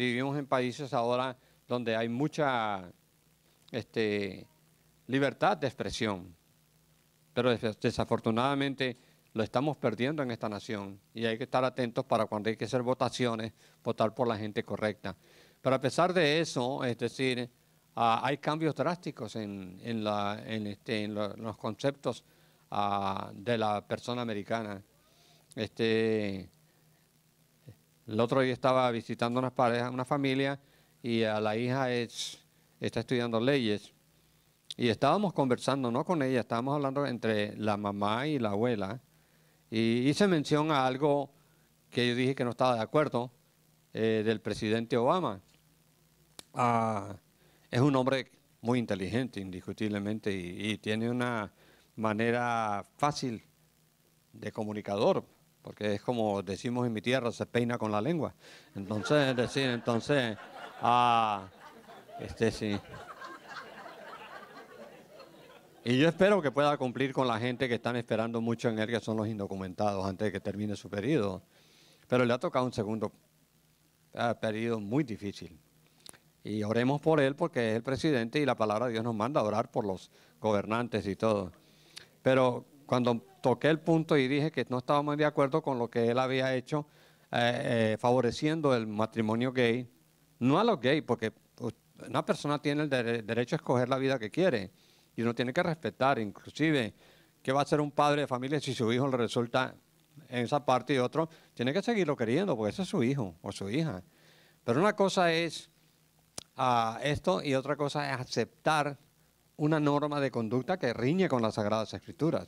vivimos en países ahora donde hay mucha libertad de expresión, pero desafortunadamente lo estamos perdiendo en esta nación y hay que estar atentos para cuando hay que hacer votaciones, votar por la gente correcta. Pero a pesar de eso, es decir, hay cambios drásticos en los conceptos de la persona americana. El otro día estaba visitando una familia y a la hija está estudiando leyes. Y estábamos conversando, no con ella, estábamos hablando entre la mamá y la abuela. Y hice mención a algo que yo dije que no estaba de acuerdo, del presidente Obama. Es un hombre muy inteligente, indiscutiblemente, y tiene una manera fácil de comunicador, porque es como decimos en mi tierra, se peina con la lengua. Entonces, es decir, sí. Y yo espero que pueda cumplir con la gente que están esperando mucho en él, que son los indocumentados, antes de que termine su periodo. Pero le ha tocado un segundo periodo muy difícil. Y oremos por él porque es el presidente y la palabra de Dios nos manda a orar por los gobernantes y todo. Pero cuando toqué el punto y dije que no estábamos de acuerdo con lo que él había hecho, favoreciendo el matrimonio gay, no a los gays, porque una persona tiene el derecho a escoger la vida que quiere y uno tiene que respetar, inclusive, ¿qué va a hacer un padre de familia si su hijo le resulta en esa parte y otro? Tiene que seguirlo queriendo porque ese es su hijo o su hija. Pero una cosa es esto y otra cosa es aceptar una norma de conducta que riñe con las Sagradas Escrituras.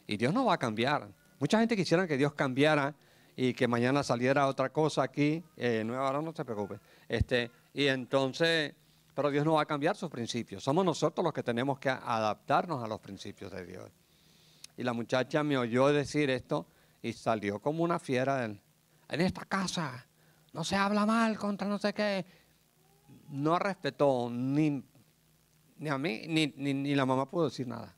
Y Dios no va a cambiar. Mucha gente quisiera que Dios cambiara y que mañana saliera otra cosa aquí. Nueva hora, no se preocupe. Y entonces, pero Dios no va a cambiar sus principios. Somos nosotros los que tenemos que adaptarnos a los principios de Dios. Y la muchacha me oyó decir esto y salió como una fiera. En esta casa no se habla mal contra no sé qué. No respetó ni a mí, ni la mamá pudo decir nada.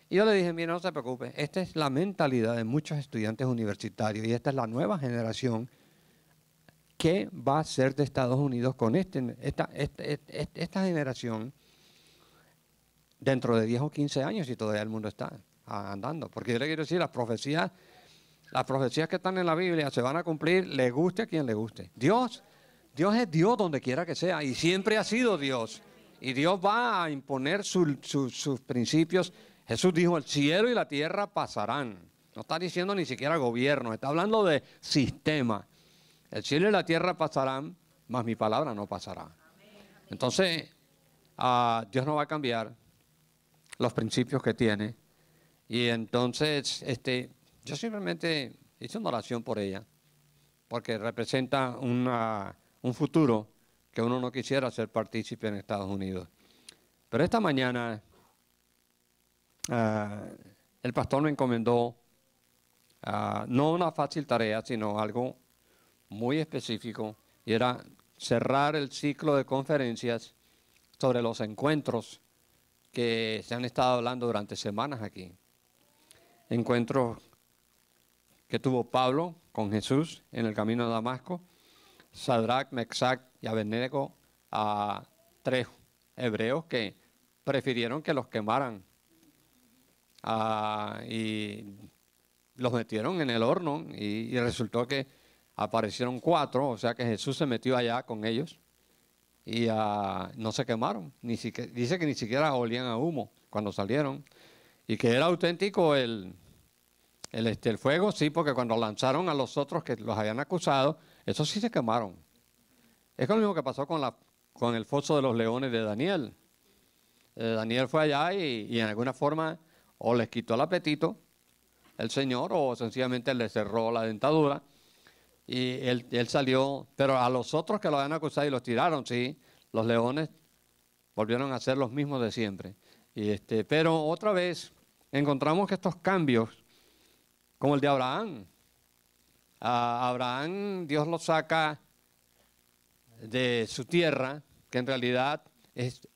Y yo le dije, mira, no se preocupe, esta es la mentalidad de muchos estudiantes universitarios y esta es la nueva generación que va a ser de Estados Unidos con esta generación dentro de 10 o 15 años y todavía el mundo está andando. Porque yo le quiero decir, las profecías que están en la Biblia se van a cumplir, le guste a quien le guste. Dios es Dios donde quiera que sea y siempre ha sido Dios. Y Dios va a imponer sus principios. Jesús dijo, el cielo y la tierra pasarán. No está diciendo ni siquiera gobierno, está hablando de sistema. El cielo y la tierra pasarán, mas mi palabra no pasará. Entonces, Dios no va a cambiar los principios que tiene. Y entonces, yo simplemente hice una oración por ella, porque representa un futuro que uno no quisiera ser partícipe en Estados Unidos. Pero esta mañana el pastor me encomendó no una fácil tarea, sino algo muy específico, y era cerrar el ciclo de conferencias sobre los encuentros que se han estado hablando durante semanas aquí. Encuentros que tuvo Pablo con Jesús en el camino de Damasco, Sadrach, Mesach y Abednego, a 3 hebreos que prefirieron que los quemaran y los metieron en el horno y resultó que aparecieron 4, o sea que Jesús se metió allá con ellos y no se quemaron, dice que ni siquiera olían a humo cuando salieron y que era auténtico el fuego, sí, porque cuando lanzaron a los otros que los habían acusado, esos sí se quemaron. Es lo mismo que pasó con el foso de los leones de Daniel. Daniel fue allá y en alguna forma o les quitó el apetito el Señor o sencillamente le cerró la dentadura y él salió, pero a los otros que lo habían acusado y los tiraron, sí, los leones volvieron a ser los mismos de siempre. Pero otra vez encontramos que estos cambios, como el de Abraham, a Abraham Dios lo saca de su tierra, que en realidad es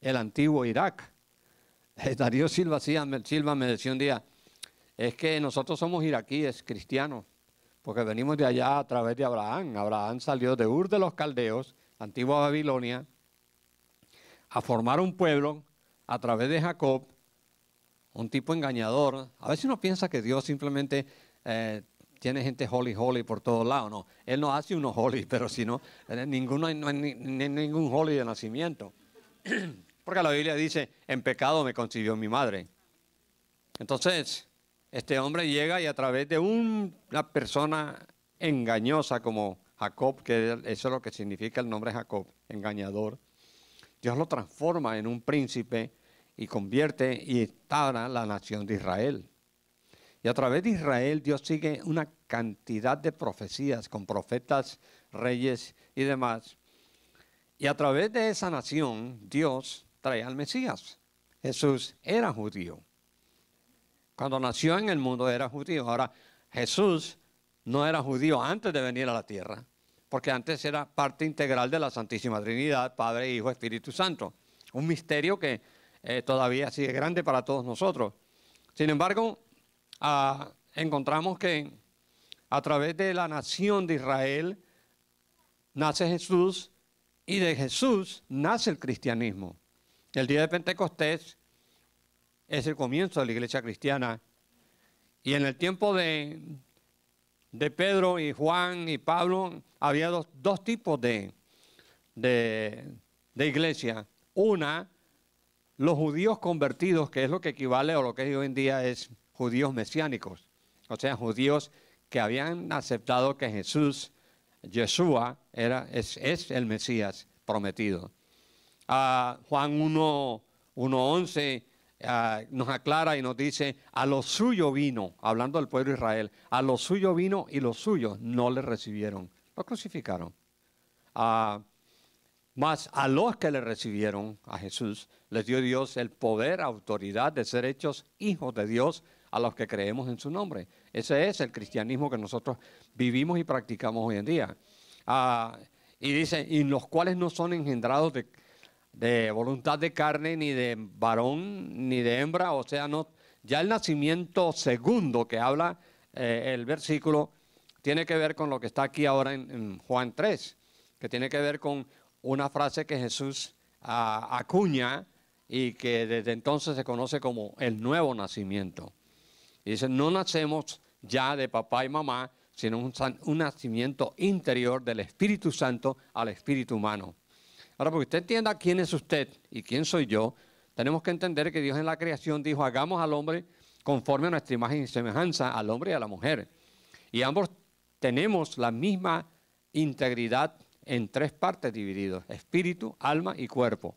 el antiguo Irak. Darío Silva me decía un día, es que nosotros somos iraquíes cristianos, porque venimos de allá a través de Abraham. Abraham salió de Ur de los Caldeos, antigua Babilonia, a formar un pueblo a través de Jacob, un tipo engañador. A veces uno piensa que Dios simplemente tiene gente holy por todos lados. No, Él no hace unos holy, pero si no, no hay ningún holy de nacimiento. Porque la Biblia dice, en pecado me concibió mi madre. Entonces, este hombre llega y a través de una persona engañosa como Jacob, que eso es lo que significa el nombre Jacob, engañador, Dios lo transforma en un príncipe y convierte y instaura la nación de Israel. Y a través de Israel Dios sigue una cantidad de profecías con profetas, reyes y demás. Y a través de esa nación Dios trae al Mesías. Jesús era judío. Cuando nació en el mundo era judío. Ahora, Jesús no era judío antes de venir a la tierra, porque antes era parte integral de la Santísima Trinidad, Padre, Hijo, Espíritu Santo. Un misterio que todavía sigue grande para todos nosotros. Sin embargo, encontramos que a través de la nación de Israel nace Jesús y de Jesús nace el cristianismo. El día de Pentecostés es el comienzo de la iglesia cristiana. Y en el tiempo de Pedro y Juan y Pablo había dos tipos de iglesia. Una, los judíos convertidos, que es lo que equivale a lo que hoy en día es judíos mesiánicos. O sea, judíos que habían aceptado que Jesús, Yeshua, es el Mesías prometido. Juan 1:11 nos aclara y nos dice, a lo suyo vino, hablando del pueblo de Israel, a lo suyo vino y los suyos no le recibieron, lo crucificaron. Mas a los que le recibieron, a Jesús, les dio Dios el poder, autoridad de ser hechos hijos de Dios a los que creemos en su nombre. Ese es el cristianismo que nosotros vivimos y practicamos hoy en día. Y dice, y los cuales no son engendrados de voluntad de carne, ni de varón, ni de hembra, o sea, no, ya el nacimiento segundo que habla el versículo tiene que ver con lo que está aquí ahora en Juan 3, que tiene que ver con una frase que Jesús acuña y que desde entonces se conoce como el nuevo nacimiento. Y dice, no nacemos ya de papá y mamá, sino un nacimiento interior del Espíritu Santo al Espíritu humano. Ahora, para que usted entienda quién es usted y quién soy yo, tenemos que entender que Dios en la creación dijo, hagamos al hombre conforme a nuestra imagen y semejanza, al hombre y a la mujer. Y ambos tenemos la misma integridad en tres partes divididos, espíritu, alma y cuerpo.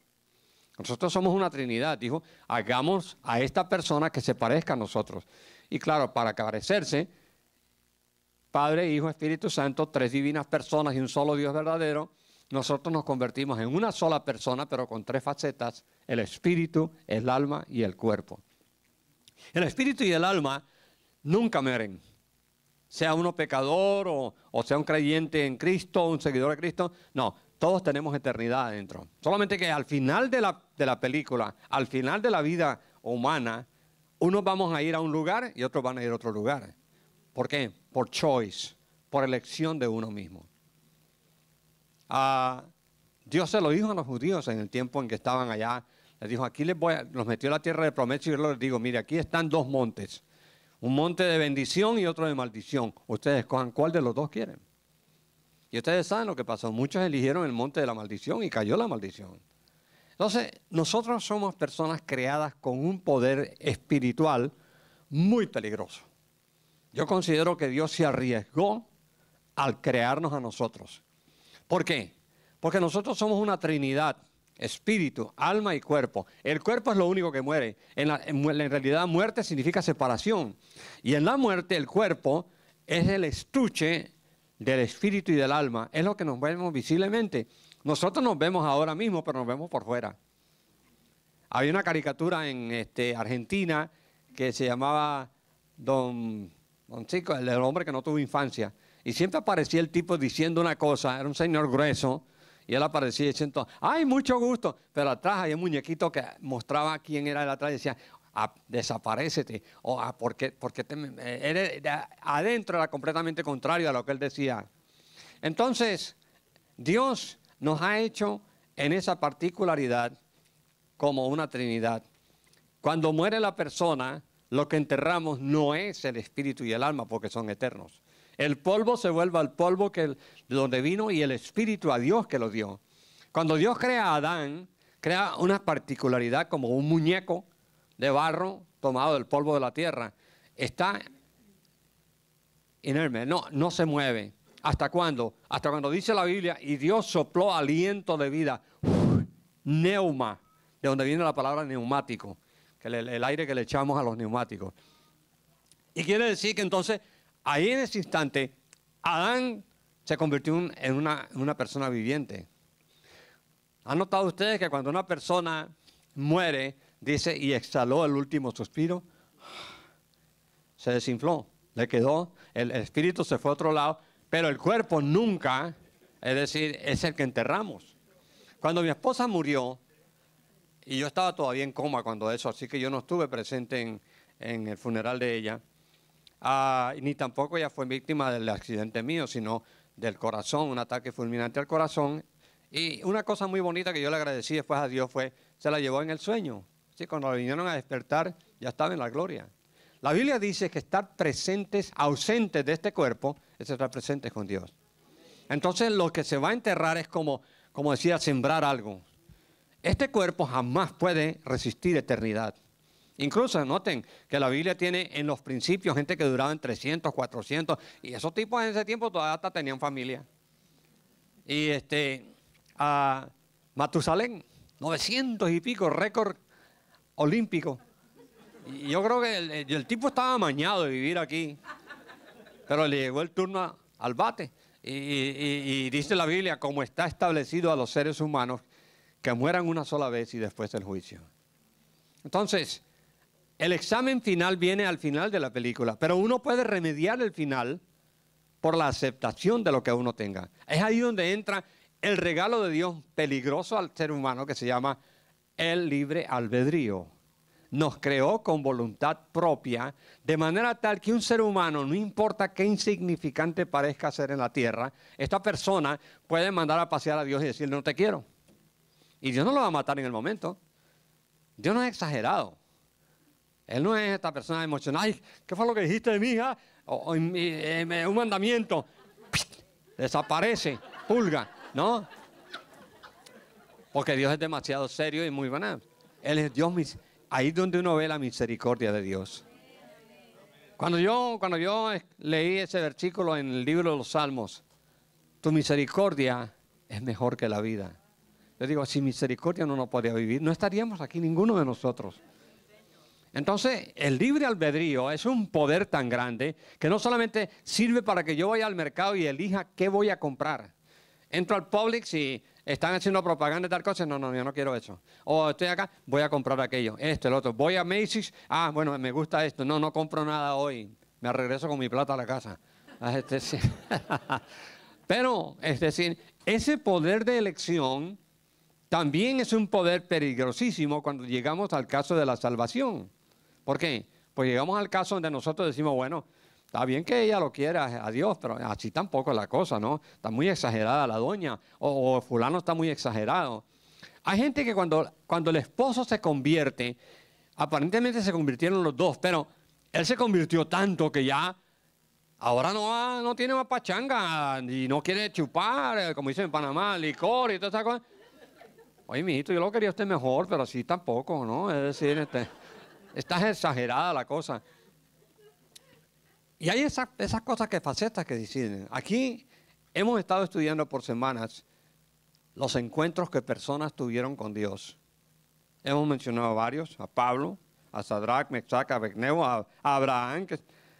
Nosotros somos una Trinidad, dijo, hagamos a esta persona que se parezca a nosotros. Y claro, para parecerse, Padre, Hijo, Espíritu Santo, tres divinas personas y un solo Dios verdadero, nosotros nos convertimos en una sola persona, pero con tres facetas, el espíritu, el alma y el cuerpo. El espíritu y el alma nunca mueren. Sea uno pecador o sea un creyente en Cristo, un seguidor de Cristo, no, todos tenemos eternidad adentro. Solamente que al final de la película, al final de la vida humana, unos vamos a ir a un lugar y otros van a ir a otro lugar. ¿Por qué? Por choice, por elección de uno mismo. Dios se lo dijo a los judíos en el tiempo en que estaban allá. Les dijo, aquí los metió a la tierra de promesa y yo les digo, mire, aquí están dos montes. Un monte de bendición y otro de maldición. Ustedes escojan cuál de los dos quieren. Y ustedes saben lo que pasó. Muchos eligieron el monte de la maldición y cayó la maldición. Entonces, nosotros somos personas creadas con un poder espiritual muy peligroso. Yo considero que Dios se arriesgó al crearnos a nosotros. ¿Por qué? Porque nosotros somos una Trinidad, espíritu, alma y cuerpo. El cuerpo es lo único que muere. En realidad, muerte significa separación. Y en la muerte, el cuerpo es el estuche del espíritu y del alma. Es lo que nos vemos visiblemente. Nosotros nos vemos ahora mismo, pero nos vemos por fuera. Hay una caricatura en Argentina que se llamaba Don Chico, el hombre que no tuvo infancia. Y siempre aparecía el tipo diciendo una cosa, era un señor grueso, y él aparecía diciendo, ¡ay, mucho gusto! Pero atrás había un muñequito que mostraba quién era el atrás y decía, desaparécete, o porque eres adentro era completamente contrario a lo que él decía. Entonces, Dios nos ha hecho en esa particularidad como una Trinidad. Cuando muere la persona, lo que enterramos no es el espíritu y el alma, porque son eternos. El polvo se vuelve al polvo de donde vino, y el espíritu a Dios que lo dio. Cuando Dios crea a Adán, crea una particularidad como un muñeco de barro tomado del polvo de la tierra. Está inerme, no se mueve. ¿Hasta cuándo? Hasta cuando dice la Biblia, y Dios sopló aliento de vida. Neuma, de donde viene la palabra neumático, que el aire que le echamos a los neumáticos. Y quiere decir que entonces, ahí en ese instante, Adán se convirtió en una persona viviente. ¿Han notado ustedes que cuando una persona muere, dice, y exhaló el último suspiro? Se desinfló, le quedó, el espíritu se fue a otro lado, pero el cuerpo nunca, es decir, es el que enterramos. Cuando mi esposa murió, y yo estaba todavía en coma cuando eso, así que yo no estuve presente en el funeral de ella, ni tampoco ella fue víctima del accidente mío, sino del corazón, un ataque fulminante al corazón. Y una cosa muy bonita que yo le agradecí después a Dios fue, se la llevó en el sueño. ¿Sí? Cuando la vinieron a despertar, ya estaba en la gloria. La Biblia dice que estar presentes, ausentes de este cuerpo, es estar presentes con Dios. Entonces lo que se va a enterrar es como decía, sembrar algo. Este cuerpo jamás puede resistir eternidad. Incluso noten que la Biblia tiene en los principios gente que duraban 300, 400, y esos tipos en ese tiempo todavía hasta tenían familia. Y Matusalén, 900 y pico, récord olímpico. Y yo creo que el tipo estaba amañado de vivir aquí, pero le llegó el turno al bate. Y dice la Biblia, como está establecido a los seres humanos, que mueran una sola vez y después el juicio. Entonces, el examen final viene al final de la película, pero uno puede remediar el final por la aceptación de lo que uno tenga. Es ahí donde entra el regalo de Dios peligroso al ser humano, que se llama el libre albedrío. Nos creó con voluntad propia, de manera tal que un ser humano, no importa qué insignificante parezca ser en la tierra, esta persona puede mandar a pasear a Dios y decirle no te quiero. Y Dios no lo va a matar en el momento. Dios no es exagerado. Él no es esta persona emocional. Ay, ¿qué fue lo que dijiste de mi hija? Un mandamiento. Desaparece, pulga, ¿no? Porque Dios es demasiado serio y muy bueno. Él es Dios. Ahí es donde uno ve la misericordia de Dios. Cuando yo leí ese versículo en el libro de los Salmos, tu misericordia es mejor que la vida. Yo digo, si misericordia no nos podía vivir, no estaríamos aquí ninguno de nosotros. Entonces, el libre albedrío es un poder tan grande que no solamente sirve para que yo vaya al mercado y elija qué voy a comprar. Entro al Publix y están haciendo propaganda de tal cosa. No, yo no quiero eso. O estoy acá, voy a comprar aquello, esto, el otro. Voy a Macy's, bueno, me gusta esto. No compro nada hoy. Me regreso con mi plata a la casa. Pero, es decir, ese poder de elección también es un poder peligrosísimo cuando llegamos al caso de la salvación. ¿Por qué? Pues llegamos al caso donde nosotros decimos, bueno, está bien que ella lo quiera a Dios, pero así tampoco es la cosa, ¿no? Está muy exagerada la doña, o fulano está muy exagerado. Hay gente que cuando el esposo se convierte, aparentemente se convirtieron los dos, pero él se convirtió tanto que ya ahora no tiene más pachanga y no quiere chupar, como dicen en Panamá, licor y todas esas cosas. Oye, mijito, yo lo quería a usted mejor, pero así tampoco, ¿no? Es decir, está exagerada la cosa. Y hay esas cosas facetas que deciden. Aquí hemos estado estudiando por semanas los encuentros que personas tuvieron con Dios. Hemos mencionado a varios, a Pablo, a Sadrach, Mesach, a Abednego, a Abraham,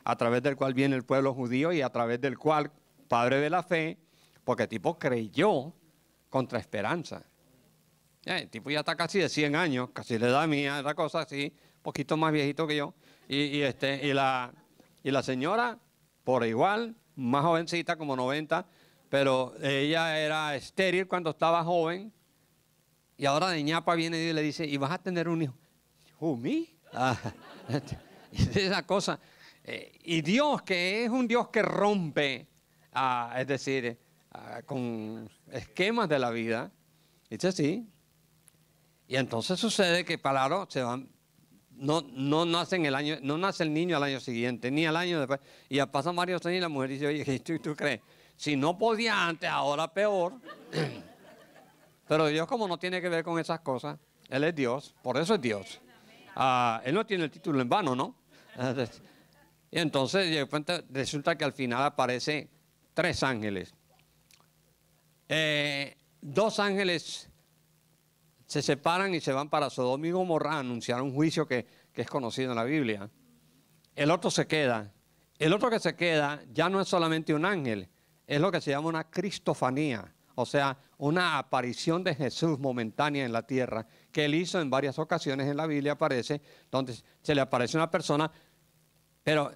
a través del cual viene el pueblo judío y a través del cual, padre de la fe, porque el tipo creyó contra esperanza. El tipo ya está casi de 100 años, casi le da a mí esa cosa así, un poquito más viejito que yo. Y la señora, por igual, más jovencita, como 90, pero ella era estéril cuando estaba joven. Y ahora de ñapa viene y le dice, ¿y vas a tener un hijo? ¿Who, me? Ah, esa cosa. Y Dios, que es un Dios que rompe, es decir, con esquemas de la vida, dice así. Y entonces sucede que, claro, se van, no nace no nace el niño al año siguiente, ni al año después. Y ya pasan varios años y la mujer dice, oye, ¿tú crees? Si no podía antes, ahora peor. Pero Dios, como no tiene que ver con esas cosas, Él es Dios, por eso es Dios. Él no tiene el título en vano, ¿no? Y entonces de repente resulta que al final aparecen 3 ángeles. 2 ángeles se separan y se van para Sodoma y Gomorra a anunciar un juicio que es conocido en la Biblia. El otro se queda. El otro que se queda ya no es solamente un ángel, es lo que se llama una cristofanía, o sea, una aparición de Jesús momentánea en la tierra, que Él hizo en varias ocasiones en la Biblia, aparece, donde se le aparece una persona, pero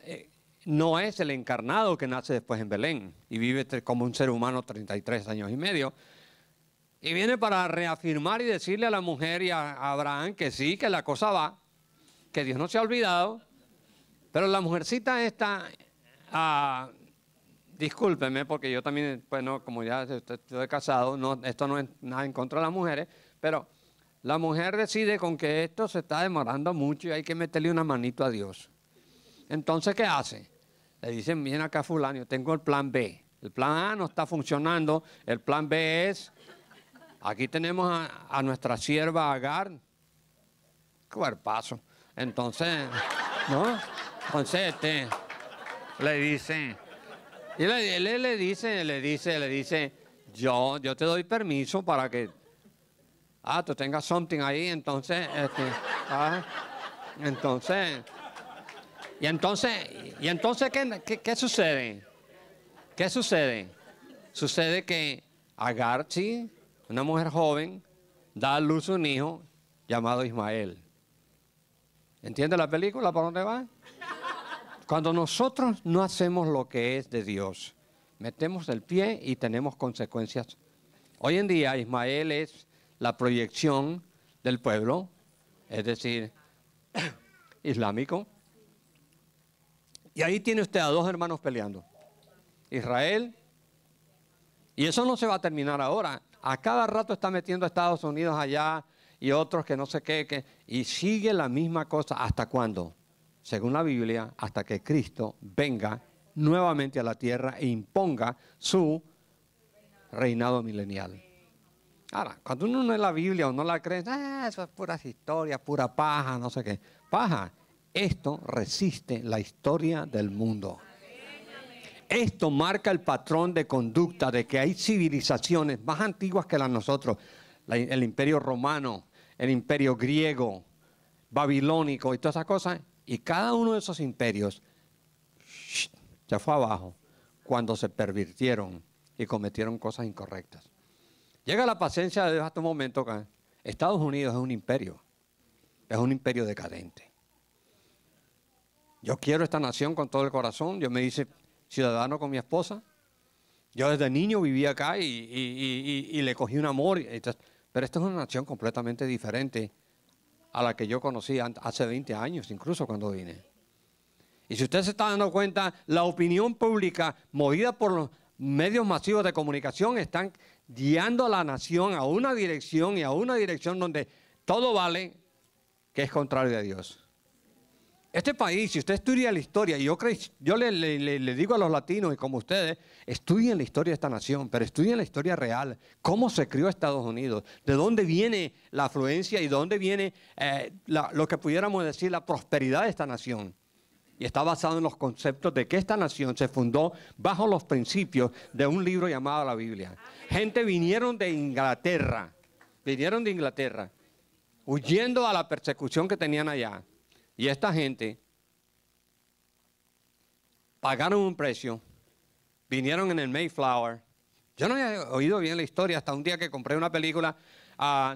no es el encarnado que nace después en Belén y vive como un ser humano 33 años y medio. Y viene para reafirmar y decirle a la mujer y a Abraham que sí, que la cosa va, que Dios no se ha olvidado. Pero la mujercita esta, discúlpeme, porque yo también, pues no, como ya estoy casado, no, esto no es nada en contra de las mujeres, pero la mujer decide con que esto se está demorando mucho y hay que meterle una manito a Dios. Entonces, ¿qué hace? Le dicen, viene acá fulano, yo tengo el plan B. El plan A no está funcionando, el plan B es, aquí tenemos a nuestra sierva Agar, cuerpazo. Entonces, ¿no? Entonces, le dice, y él le dice, yo te doy permiso para que, tú tengas something ahí, entonces, entonces, y entonces, ¿qué sucede? ¿Qué sucede? Sucede que Agar, sí, una mujer joven, da a luz un hijo llamado Ismael. ¿Entiende la película por dónde va? Cuando nosotros no hacemos lo que es de Dios, metemos el pie y tenemos consecuencias. Hoy en día Ismael es la proyección del pueblo, es decir, islámico. Y ahí tiene usted a 2 hermanos peleando. Israel, y eso no se va a terminar ahora. A cada rato está metiendo a Estados Unidos allá y otros que no sé qué, y sigue la misma cosa. ¿Hasta cuándo? Según la Biblia, hasta que Cristo venga nuevamente a la tierra e imponga su reinado milenial. Ahora, cuando uno no es la Biblia o no la cree, eso es puras historias, pura paja, no sé qué. Paja, esto resiste la historia del mundo. Esto marca el patrón de conducta de que hay civilizaciones más antiguas que las de nosotros. El imperio romano, el imperio griego, babilónico y todas esas cosas. Y cada uno de esos imperios se fue abajo cuando se pervirtieron y cometieron cosas incorrectas. Llega la paciencia de Dios hasta un momento que Estados Unidos es un imperio decadente. Yo quiero esta nación con todo el corazón, yo me hice ciudadano con mi esposa, yo desde niño vivía acá y le cogí un amor, pero esta es una nación completamente diferente a la que yo conocí hace 20 años, incluso cuando vine. Y si usted se está dando cuenta, la opinión pública movida por los medios masivos de comunicación están guiando a la nación a una dirección y a una dirección donde todo vale, que es contrario a Dios. Este país, si usted estudia la historia, y yo le digo a los latinos y como ustedes, estudien la historia de esta nación, pero estudien la historia real, cómo se crió Estados Unidos, de dónde viene la afluencia y de dónde viene lo que pudiéramos decir la prosperidad de esta nación. Y está basado en los conceptos de que esta nación se fundó bajo los principios de un libro llamado la Biblia. Gente vinieron de Inglaterra, huyendo a la persecución que tenían allá. Y esta gente pagaron un precio, vinieron en el Mayflower. Yo no había oído bien la historia hasta un día que compré una película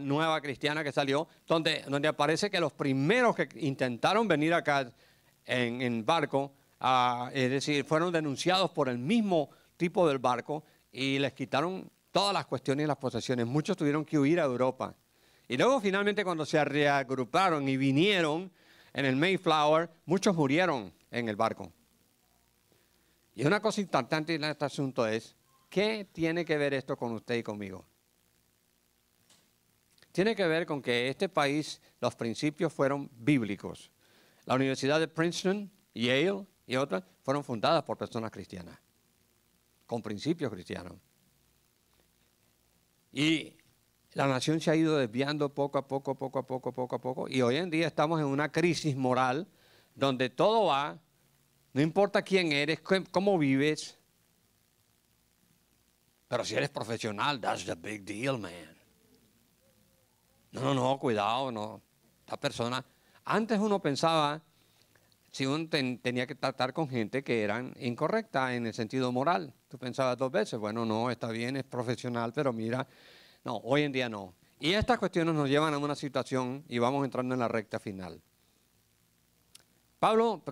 nueva cristiana que salió, donde aparece que los primeros que intentaron venir acá en barco, es decir, fueron denunciados por el mismo tipo del barco y les quitaron todas las cuestiones y las posesiones. Muchos tuvieron que huir a Europa. Y luego finalmente cuando se reagruparon y vinieron, en el Mayflower, muchos murieron en el barco. Y una cosa importante en este asunto es, ¿qué tiene que ver esto con usted y conmigo? Tiene que ver con que este país, los principios fueron bíblicos. La Universidad de Princeton, Yale y otras fueron fundadas por personas cristianas, con principios cristianos. Y la nación se ha ido desviando poco a poco, y hoy en día estamos en una crisis moral donde todo va, no importa quién eres, cómo vives, pero si eres profesional, that's the big deal, man. No, cuidado, no. Esta persona, antes uno pensaba, si uno tenía que tratar con gente que eran incorrecta en el sentido moral, tú pensabas dos veces, bueno, no, está bien, es profesional, pero mira, no, hoy en día no. Y estas cuestiones nos llevan a una situación y vamos entrando en la recta final.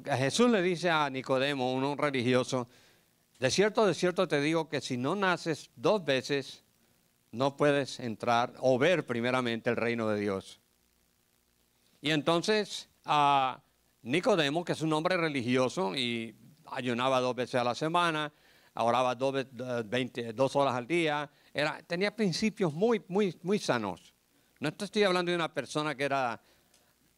Jesús le dice a Nicodemo, un religioso, de cierto te digo que si no naces dos veces, no puedes entrar o ver primeramente el reino de Dios. Y entonces Nicodemo, que es un hombre religioso y ayunaba 2 veces a la semana, oraba 2 horas al día, tenía principios muy sanos. No estoy hablando de una persona que era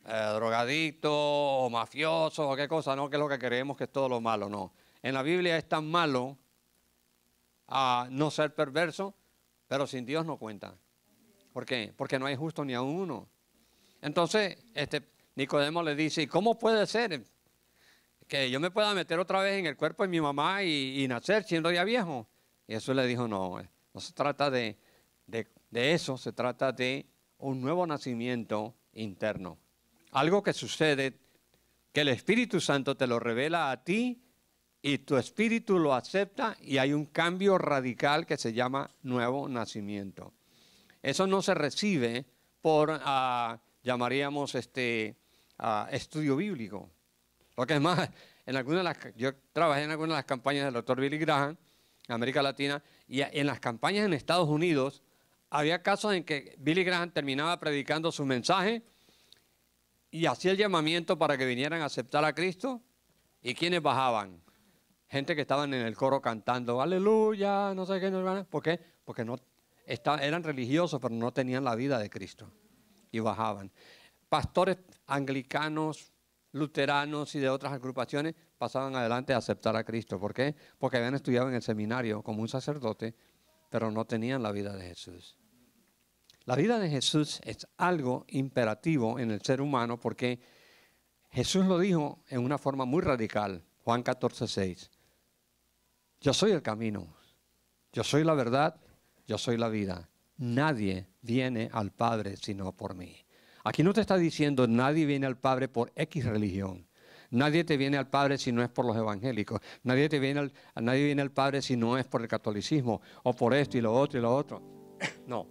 drogadicto o mafioso o qué cosa, no, que es lo que creemos que es todo lo malo, no. En la Biblia es tan malo no ser perverso, pero sin Dios no cuenta. ¿Por qué? Porque no hay justo ni a uno. Entonces, Nicodemo le dice, ¿y cómo puede ser que yo me pueda meter otra vez en el cuerpo de mi mamá y nacer siendo ya viejo? Y Jesús le dijo, no se trata de eso, se trata de un nuevo nacimiento interno. Algo que sucede, que el Espíritu Santo te lo revela a ti y tu espíritu lo acepta y hay un cambio radical que se llama nuevo nacimiento. Eso no se recibe por, llamaríamos, estudio bíblico. Lo que es más, yo trabajé en algunas de las campañas del Dr. Billy Graham, en América Latina, y en las campañas en Estados Unidos, había casos en que Billy Graham terminaba predicando su mensaje y hacía el llamamiento para que vinieran a aceptar a Cristo, y ¿quiénes bajaban? Gente que estaban en el coro cantando, aleluya, no sé qué, no, ¿por qué? Porque eran religiosos, pero no tenían la vida de Cristo. Y bajaban. Pastores anglicanos, luteranos y de otras agrupaciones pasaban adelante a aceptar a Cristo. ¿Por qué? Porque habían estudiado en el seminario como un sacerdote, pero no tenían la vida de Jesús. La vida de Jesús es algo imperativo en el ser humano porque Jesús lo dijo en una forma muy radical. Juan 14:6. Yo soy el camino, yo soy la verdad, yo soy la vida. Nadie viene al Padre sino por mí. Aquí no te está diciendo nadie viene al Padre por X religión. Nadie te viene al Padre si no es por los evangélicos. Nadie viene al Padre si no es por el catolicismo o por esto y lo otro y lo otro. No.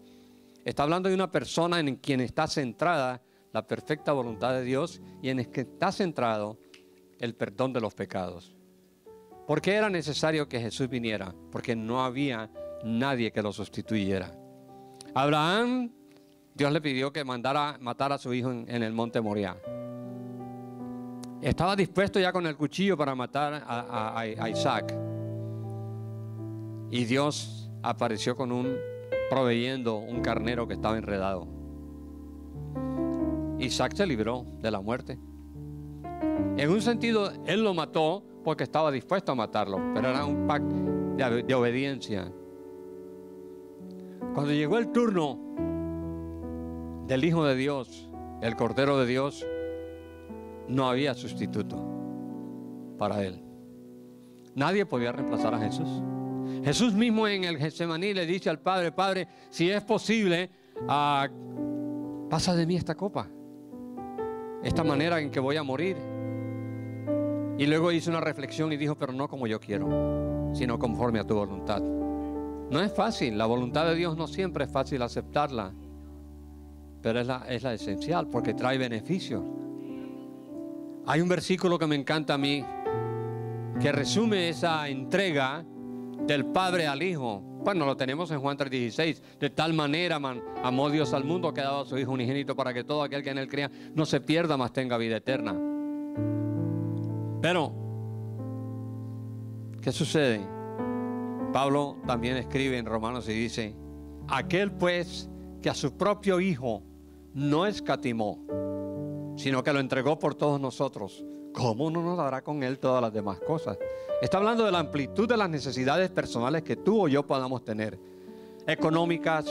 Está hablando de una persona en quien está centrada la perfecta voluntad de Dios y en el que está centrado el perdón de los pecados. ¿Por qué era necesario que Jesús viniera? Porque no había nadie que lo sustituyera. Abraham, Dios le pidió que matar a su hijo en el monte Moriah. Estaba dispuesto ya con el cuchillo para matar a Isaac. Y Dios apareció proveyendo un carnero que estaba enredado. Isaac se libró de la muerte. En un sentido, él lo mató porque estaba dispuesto a matarlo, pero era un pacto de obediencia. Cuando llegó el turno del Hijo de Dios, el Cordero de Dios, no había sustituto para él. Nadie podía reemplazar a Jesús. Jesús mismo en el Getsemaní le dice al Padre, Padre, si es posible, pasa de mí esta copa, esta manera en que voy a morir. Y luego hizo una reflexión y dijo, pero no como yo quiero, sino conforme a tu voluntad. No es fácil, la voluntad de Dios no siempre es fácil aceptarla, pero es la esencial porque trae beneficios. Hay un versículo que me encanta a mí, que resume esa entrega del Padre al Hijo. Bueno, lo tenemos en Juan 3:16. De tal manera amó Dios al mundo que ha dado a su Hijo unigénito para que todo aquel que en él crea no se pierda, mas tenga vida eterna. Pero, ¿qué sucede? Pablo también escribe en Romanos y dice: aquel pues que a su propio Hijo no escatimó, sino que lo entregó por todos nosotros, ¿cómo no nos dará con él todas las demás cosas? Está hablando de la amplitud de las necesidades personales que tú o yo podamos tener, económicas,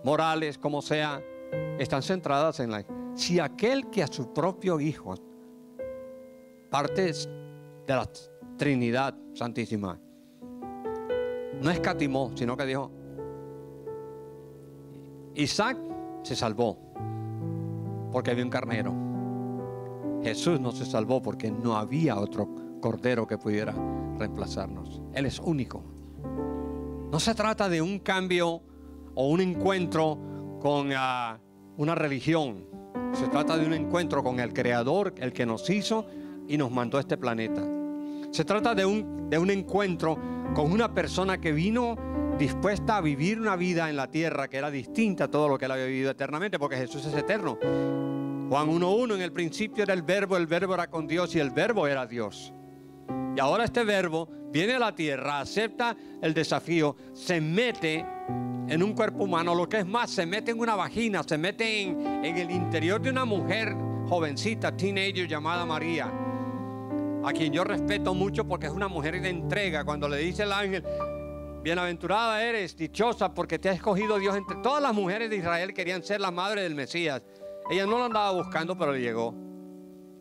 morales, como sea, están centradas en si aquel que a su propio Hijo, parte de la Trinidad Santísima, no escatimó, sino que dijo: Isaac se salvó porque había un carnero. Jesús no se salvó porque no había otro cordero que pudiera reemplazarnos. Él es único. No se trata de un cambio o un encuentro con una religión. Se trata de un encuentro con el Creador, el que nos hizo y nos mandó a este planeta. Se trata de un encuentro con una persona que vino dispuesta a vivir una vida en la tierra que era distinta a todo lo que él había vivido eternamente, porque Jesús es eterno. Juan 1:1: en el principio era el verbo era con Dios y el verbo era Dios. Y ahora este verbo viene a la tierra, acepta el desafío, se mete en un cuerpo humano, lo que es más, se mete en una vagina, se mete en el interior de una mujer jovencita, teenager, llamada María, a quien yo respeto mucho porque es una mujer de entrega. Cuando le dice el ángel: bienaventurada eres, dichosa, porque te ha escogido Dios entre todas las mujeres de Israel, querían ser la madre del Mesías. Ella no lo andaba buscando, pero le llegó.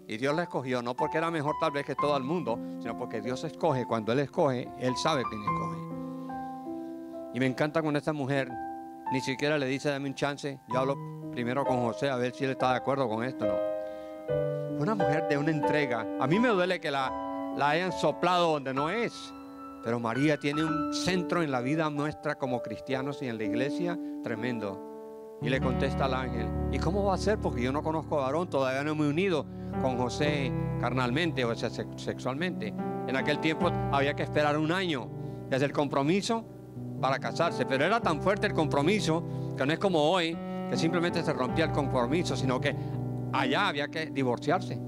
Y Dios la escogió, no porque era mejor tal vez que todo el mundo, sino porque Dios escoge. Cuando Él escoge, Él sabe quién escoge. Y me encanta con esta mujer, ni siquiera le dice: dame un chance. Yo hablo primero con José a ver si él está de acuerdo con esto. No. Una mujer de una entrega. A mí me duele que la hayan soplado donde no es. Pero María tiene un centro en la vida nuestra como cristianos y en la iglesia tremendo. Y le contesta al ángel: ¿y cómo va a ser? Porque yo no conozco a varón, todavía no me he unido con José carnalmente, o sea, sexualmente. En aquel tiempo había que esperar 1 año desde el compromiso para casarse. Pero era tan fuerte el compromiso que no es como hoy, que simplemente se rompía el compromiso, sino que allá había que divorciarse.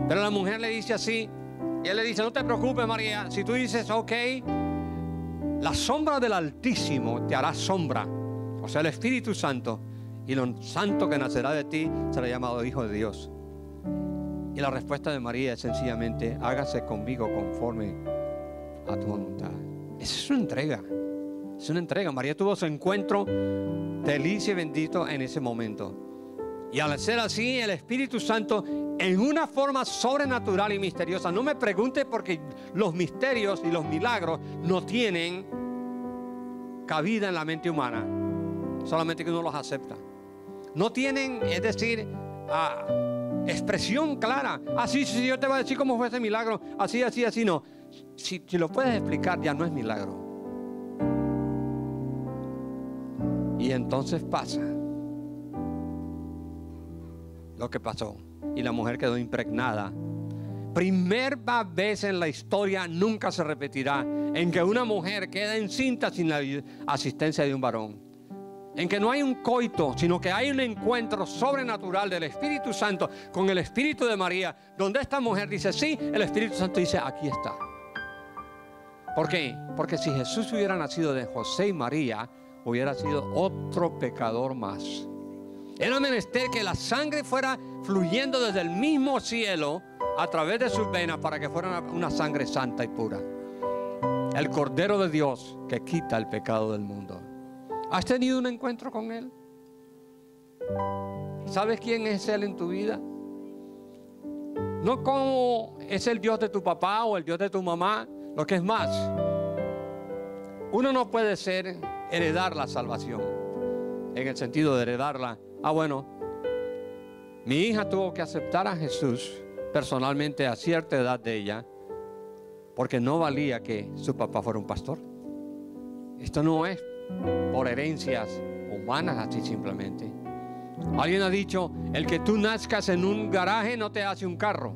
Pero la mujer le dice así, y él le dice: no te preocupes, María, si tú dices ok, la sombra del Altísimo te hará sombra, o sea, el Espíritu Santo, y lo santo que nacerá de ti será llamado Hijo de Dios. Y la respuesta de María es sencillamente: hágase conmigo conforme a tu voluntad. Esa es una entrega. Es una entrega. María tuvo su encuentro feliz y bendito en ese momento. Y al ser así, el Espíritu Santo, en una forma sobrenatural y misteriosa. No me pregunte, porque los misterios y los milagros no tienen cabida en la mente humana, solamente que uno los acepta. No tienen, es decir, expresión clara. Así, si yo te voy a decir cómo fue ese milagro, así, no. Si lo puedes explicar, ya no es milagro. Y entonces pasa lo que pasó, y la mujer quedó impregnada. Primera vez en la historia, nunca se repetirá, en que una mujer queda encinta sin la asistencia de un varón. En que no hay un coito, sino que hay un encuentro sobrenatural del Espíritu Santo con el Espíritu de María, donde esta mujer dice sí, el Espíritu Santo dice: aquí está. ¿Por qué? Porque si Jesús hubiera nacido de José y María, hubiera sido otro pecador más. Era menester que la sangre fuera fluyendo desde el mismo cielo a través de sus venas para que fuera una sangre santa y pura. El Cordero de Dios que quita el pecado del mundo. ¿Has tenido un encuentro con Él? ¿Sabes quién es Él en tu vida? No como es el Dios de tu papá o el Dios de tu mamá. Lo que es más, uno no puede heredar la salvación en el sentido de heredarla. Bueno, mi hija tuvo que aceptar a Jesús personalmente a cierta edad de ella, porque no valía que su papá fuera un pastor. Esto no es por herencias humanas así simplemente. Alguien ha dicho: el que tú nazcas en un garaje no te hace un carro.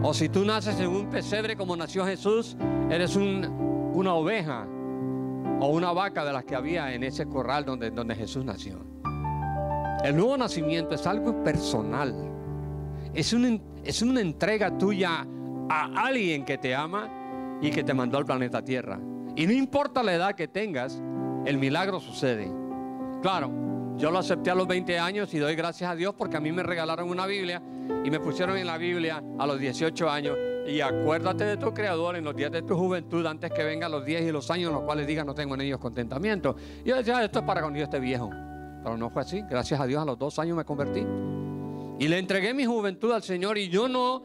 O si tú naces en un pesebre como nació Jesús, eres una oveja o una vaca de las que había en ese corral donde Jesús nació. El nuevo nacimiento es algo personal. Es una entrega tuya a alguien que te ama y que te mandó al planeta Tierra. Y no importa la edad que tengas, el milagro sucede. Claro, yo lo acepté a los 20 años y doy gracias a Dios porque a mí me regalaron una Biblia y me pusieron en la Biblia a los 18 años. Y acuérdate de tu Creador en los días de tu juventud, antes que vengan los días y los años en los cuales digas no tengo en ellos contentamiento. Y yo decía, esto es para cuando yo esté viejo. Pero no fue así. Gracias a Dios a los 2 años me convertí. Y le entregué mi juventud al Señor. Y yo no,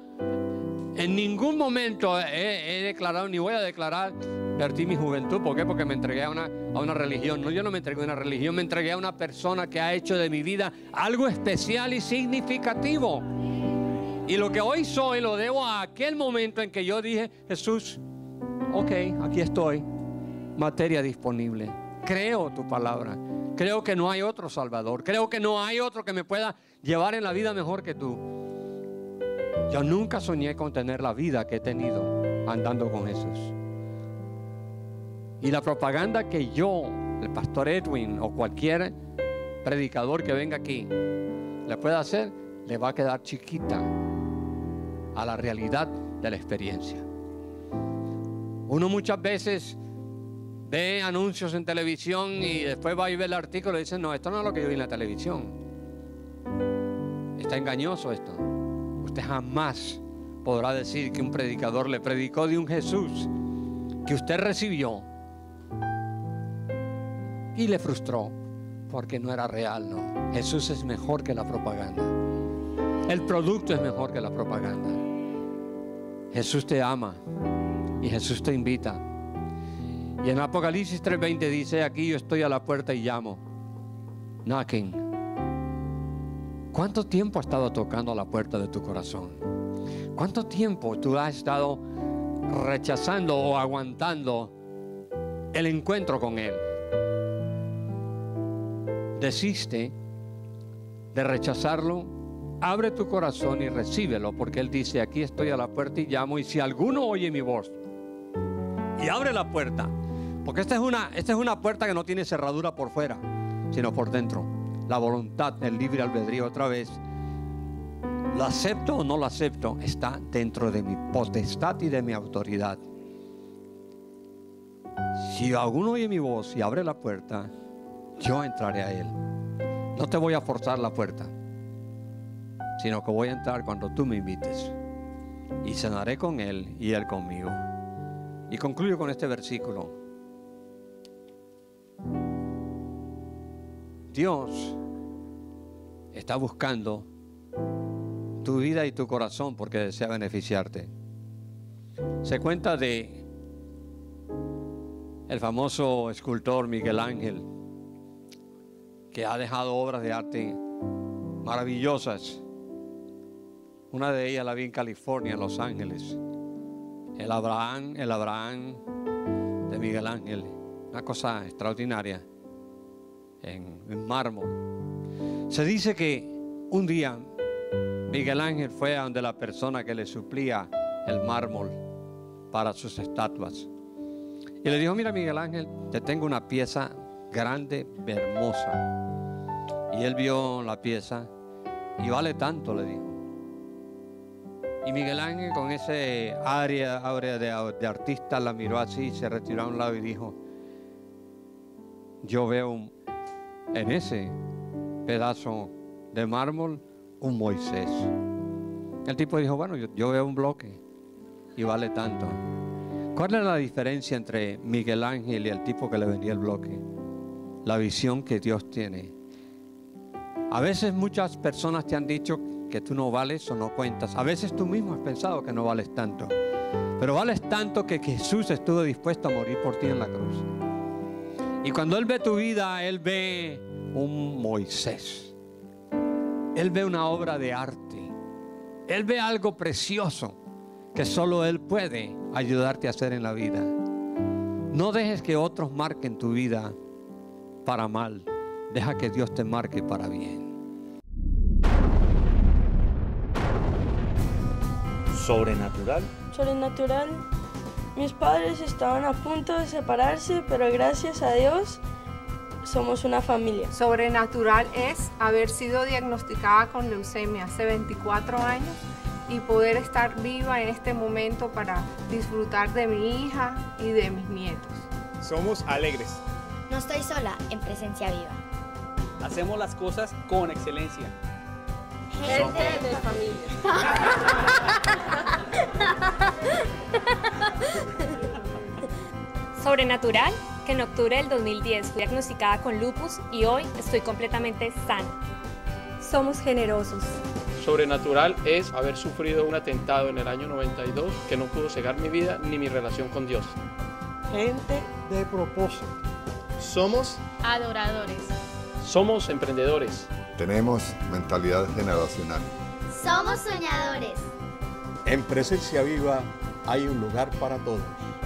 en ningún momento he declarado, ni voy a declarar, perdí mi juventud. ¿Por qué? Porque me entregué a una religión. No, yo no me entregué a una religión, me entregué a una persona que ha hecho de mi vida algo especial y significativo. Y lo que hoy soy lo debo a aquel momento en que yo dije, Jesús, ok, aquí estoy, materia disponible. Creo tu palabra. Creo que no hay otro Salvador. Creo que no hay otro que me pueda llevar en la vida mejor que tú. Yo nunca soñé con tener la vida que he tenido andando con Jesús. Y la propaganda que yo, el pastor Edwin o cualquier predicador que venga aquí le pueda hacer, le va a quedar chiquita a la realidad de la experiencia. Uno muchas veces ve anuncios en televisión y después va y ve el artículo y dice, no, esto no es lo que yo vi en la televisión. Está engañoso esto. Usted jamás podrá decir que un predicador le predicó de un Jesús que usted recibió y le frustró porque no era real, no. Jesús es mejor que la propaganda. El producto es mejor que la propaganda. Jesús te ama y Jesús te invita. Y en Apocalipsis 3:20 dice, aquí yo estoy a la puerta y llamo. Knocking. ¿Cuánto tiempo has estado tocando a la puerta de tu corazón? ¿Cuánto tiempo tú has estado rechazando o aguantando el encuentro con Él? Desiste de rechazarlo. Abre tu corazón y recíbelo, porque Él dice, aquí estoy a la puerta y llamo, y si alguno oye mi voz y abre la puerta, porque esta es una puerta que no tiene cerradura por fuera, sino por dentro. La voluntad, el libre albedrío, otra vez, lo acepto o no lo acepto, está dentro de mi potestad y de mi autoridad. Si alguno oye mi voz y abre la puerta, yo entraré a Él. No te voy a forzar la puerta, sino que voy a entrar cuando tú me invites, y cenaré con Él y Él conmigo. Y concluyo con este versículo. Dios está buscando tu vida y tu corazón porque desea beneficiarte. Se cuenta de el famoso escultor Miguel Ángel, que ha dejado obras de arte maravillosas. Una de ellas la vi en California, en Los Ángeles. El Abraham de Miguel Ángel. Una cosa extraordinaria en mármol. Se dice que un día Miguel Ángel fue a donde la persona que le suplía el mármol para sus estatuas y le dijo, mira Miguel Ángel, te tengo una pieza grande, hermosa. Y él vio la pieza y vale tanto, le dijo. Y Miguel Ángel, con ese área de artista, la miró así, se retiró a un lado y dijo, yo veo en ese pedazo de mármol un Moisés. El tipo dijo, bueno, yo veo un bloque y vale tanto. ¿Cuál es la diferencia entre Miguel Ángel y el tipo que le vendía el bloque? La visión que Dios tiene. A veces muchas personas te han dicho que tú no vales o no cuentas. A veces tú mismo has pensado que no vales tanto, pero vales tanto que Jesús estuvo dispuesto a morir por ti en la cruz. Y cuando Él ve tu vida, Él ve un Moisés. Él ve una obra de arte. Él ve algo precioso que solo Él puede ayudarte a hacer en la vida. No dejes que otros marquen tu vida para mal. Deja que Dios te marque para bien. Sobrenatural. Sobrenatural. Mis padres estaban a punto de separarse, pero gracias a Dios somos una familia. Sobrenatural es haber sido diagnosticada con leucemia hace 24 años y poder estar viva en este momento para disfrutar de mi hija y de mis nietos. Somos alegres. No estoy sola en Presencia Viva. Hacemos las cosas con excelencia. Gente de familia. Sobrenatural, que en octubre del 2010 fui diagnosticada con lupus y hoy estoy completamente sana. Somos generosos. Sobrenatural es haber sufrido un atentado en el año 92 que no pudo cegar mi vida ni mi relación con Dios. Gente de propósito. Somos adoradores. Somos emprendedores. Tenemos mentalidad generacional. Somos soñadores. En Presencia Viva hay un lugar para todos.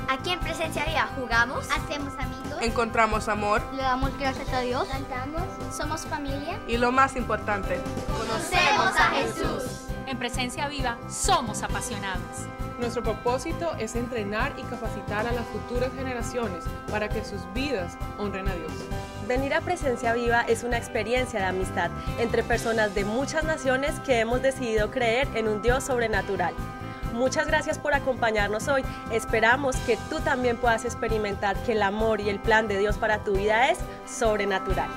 Aquí en Presencia Viva jugamos, hacemos amigos, Encontramos amor, le damos gracias a Dios, cantamos, somos familia y lo más importante, conocemos a Jesús. En Presencia Viva somos apasionados. Nuestro propósito es entrenar y capacitar a las futuras generaciones para que sus vidas honren a Dios. Venir a Presencia Viva es una experiencia de amistad entre personas de muchas naciones que hemos decidido creer en un Dios sobrenatural. Muchas gracias por acompañarnos hoy. Esperamos que tú también puedas experimentar que el amor y el plan de Dios para tu vida es sobrenatural.